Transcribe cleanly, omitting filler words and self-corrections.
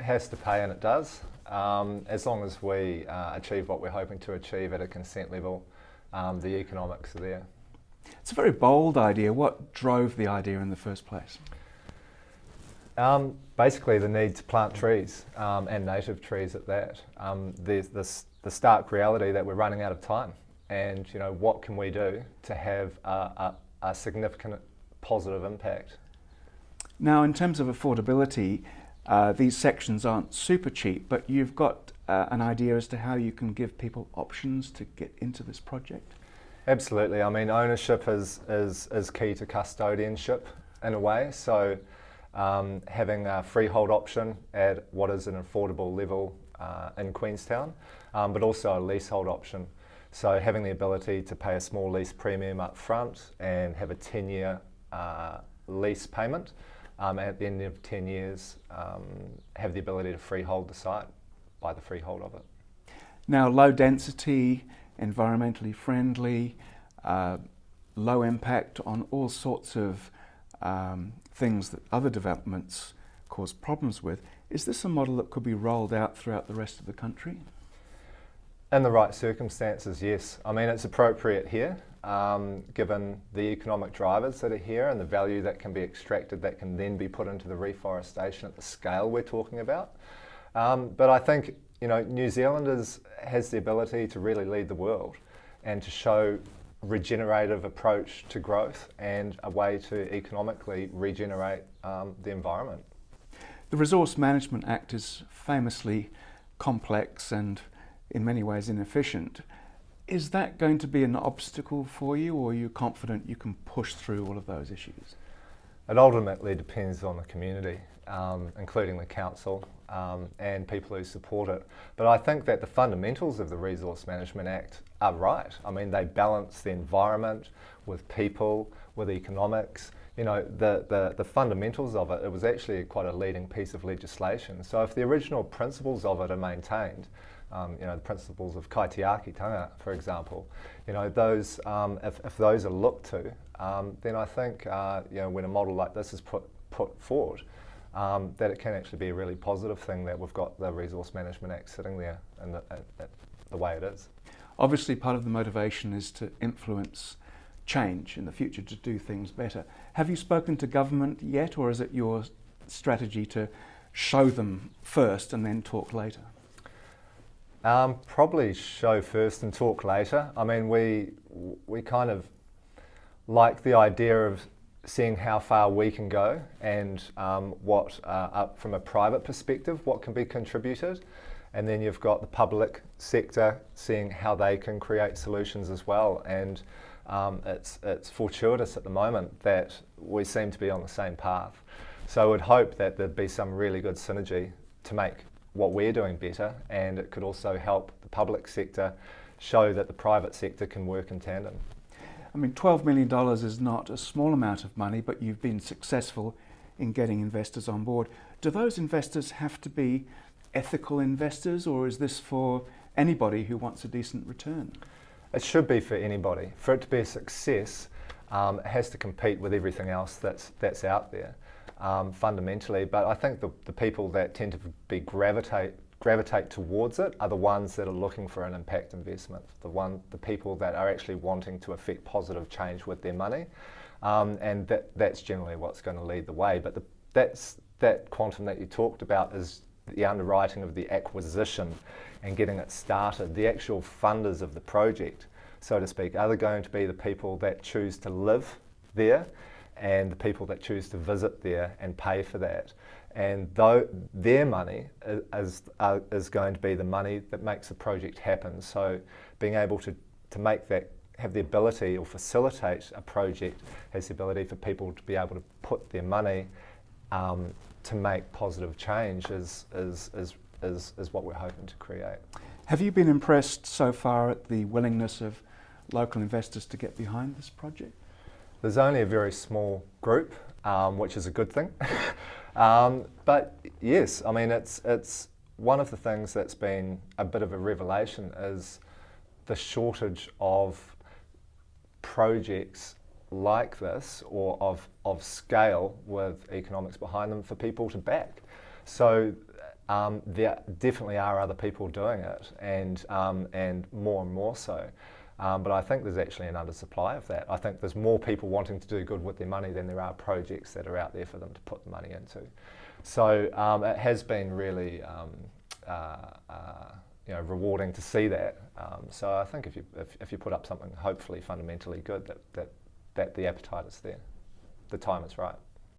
has to pay, and it does. As long as we achieve what we're hoping to achieve at a consent level, the economics are there. It's a very bold idea. What drove the idea in the first place? Basically the need to plant trees, and native trees at that. There's the stark reality that we're running out of time, and what can we do to have a significant positive impact. Now, in terms of affordability, these sections aren't super cheap, but you've got an idea as to how you can give people options to get into this project? Absolutely. I mean, ownership is key to custodianship in a way. So having a freehold option at what is an affordable level in Queenstown, but also a leasehold option. So having the ability to pay a small lease premium up front and have a 10-year lease payment. At the end of 10 years, have the ability to freehold the site, buy the freehold of it. Now, low density, environmentally friendly, low impact on all sorts of things that other developments cause problems with. Is this a model that could be rolled out throughout the rest of the country? In the right circumstances, yes. I mean, it's appropriate here, given the economic drivers that are here and the value that can be extracted that can then be put into the reforestation at the scale we're talking about. But I think, New Zealand has the ability to really lead the world and to show regenerative approach to growth and a way to economically regenerate the environment. The Resource Management Act is famously complex and in many ways inefficient. Is that going to be an obstacle for you, or are you confident you can push through all of those issues? It ultimately depends on the community, including the council and people who support it. But I think that the fundamentals of the Resource Management Act are right. I mean, they balance the environment with people, with economics. The fundamentals of it, it was actually quite a leading piece of legislation. So if the original principles of it are maintained, the principles of kaitiakitanga, for example, those if those are looked to, then I think when a model like this is put forward, that it can actually be a really positive thing that we've got the Resource Management Act sitting there and the way it is. Obviously, part of the motivation is to influence change in the future, to do things better. Have you spoken to government yet, or is it your strategy to show them first and then talk later? Probably show first and talk later. I mean, we kind of like the idea of seeing how far we can go and what, from a private perspective, what can be contributed. And then you've got the public sector seeing how they can create solutions as well. And it's fortuitous at the moment that we seem to be on the same path. So I would hope that there'd be some really good synergy to make what we're doing better, and it could also help the public sector show that the private sector can work in tandem. I mean, $12 million is not a small amount of money, but you've been successful in getting investors on board. Do those investors have to be ethical investors, or is this for anybody who wants a decent return? It should be for anybody. For it to be a success, it has to compete with everything else that's out there. Fundamentally, but I think the people that tend to be gravitate towards it are the ones that are looking for an impact investment, the people that are actually wanting to affect positive change with their money, and that's generally what's going to lead the way. But that quantum that you talked about is the underwriting of the acquisition and getting it started. The actual funders of the project, so to speak, are going to be the people that choose to live there and the people that choose to visit there and pay for that. And though their money is going to be the money that makes the project happen. So being able to make that, have the ability or facilitate a project, has the ability for people to be able to put their money to make positive change is what we're hoping to create. Have you been impressed so far at the willingness of local investors to get behind this project? There's only a very small group, which is a good thing. But yes, I mean, it's one of the things that's been a bit of a revelation is the shortage of projects like this, or of scale with economics behind them for people to back. So there definitely are other people doing it, and more so. But I think there's actually an undersupply of that. I think there's more people wanting to do good with their money than there are projects that are out there for them to put the money into. So it has been really rewarding to see that. So I think if you put up something hopefully fundamentally good, that the appetite is there, the time is right.